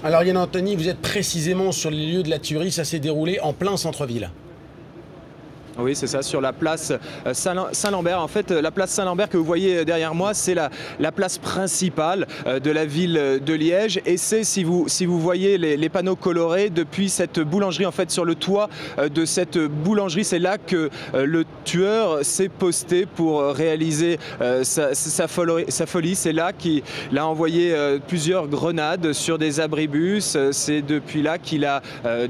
Alors Yann Anthony, vous êtes précisément sur les lieux de la tuerie, ça s'est déroulé en plein centre-ville. Oui, c'est ça, sur la place Saint-Lambert. En fait, la place Saint-Lambert que vous voyez derrière moi, c'est la place principale de la ville de Liège. Et c'est, si vous voyez les panneaux colorés, depuis cette boulangerie, en fait, sur le toit de cette boulangerie, c'est là que le tueur s'est posté pour réaliser sa folie. C'est là qu'il a envoyé plusieurs grenades sur des abribus. C'est depuis là qu'il a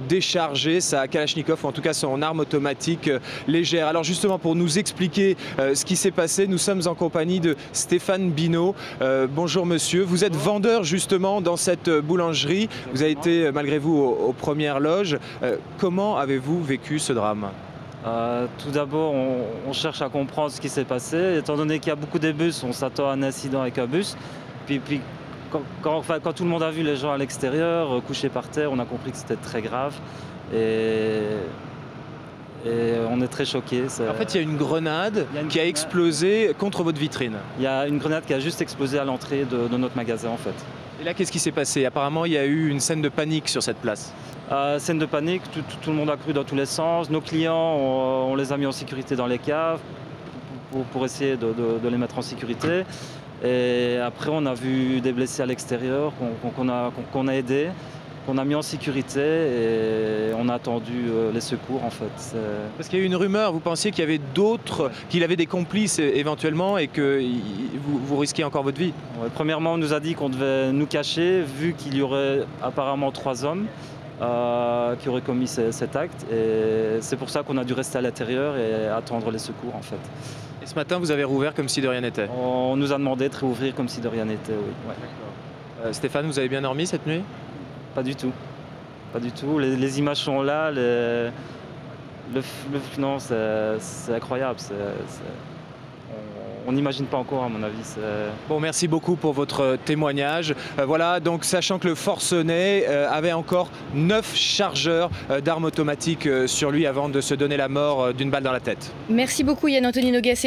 déchargé sa Kalachnikov, ou en tout cas son arme automatique légère. Alors justement, pour nous expliquer ce qui s'est passé, nous sommes en compagnie de Stéphane Binot. Bonjour monsieur, vous êtes vendeur justement dans cette boulangerie. Vous avez été malgré vous aux premières loges. Comment avez-vous vécu ce drame ? Tout d'abord, on cherche à comprendre ce qui s'est passé. Étant donné qu'il y a beaucoup de bus, on s'attend à un incident avec un bus. Puis quand tout le monde a vu les gens à l'extérieur, couchés par terre, on a compris que c'était très grave. Et on est très choqués. En fait, il y a une grenade qui a explosé contre votre vitrine. Il y a une grenade qui a juste explosé à l'entrée de notre magasin, en fait. Et là, qu'est-ce qui s'est passé? Apparemment, il y a eu une scène de panique sur cette place. Scène de panique, tout le monde a cru dans tous les sens. Nos clients, on les a mis en sécurité dans les caves pour essayer de les mettre en sécurité. Et après, on a vu des blessés à l'extérieur qu'on a aidés, qu'on a mis en sécurité et on a attendu les secours en fait. Parce qu'il y a eu une rumeur, vous pensiez qu'il y avait d'autres, qu'il avait des complices éventuellement et que vous risquiez encore votre vie? Ouais, premièrement, on nous a dit qu'on devait nous cacher vu qu'il y aurait apparemment 3 hommes qui auraient commis cet acte et c'est pour ça qu'on a dû rester à l'intérieur et attendre les secours en fait. Et ce matin, vous avez rouvert comme si de rien n'était? On nous a demandé de réouvrir comme si de rien n'était, oui. Ouais. Stéphane, vous avez bien dormi cette nuit? Pas du tout. Pas du tout. Les images sont là. Non, c'est incroyable. On n'imagine pas encore, à mon avis. Bon, merci beaucoup pour votre témoignage. Voilà, donc sachant que le forcené avait encore 9 chargeurs d'armes automatiques sur lui avant de se donner la mort d'une balle dans la tête. Merci beaucoup Yann Anthony Noguès.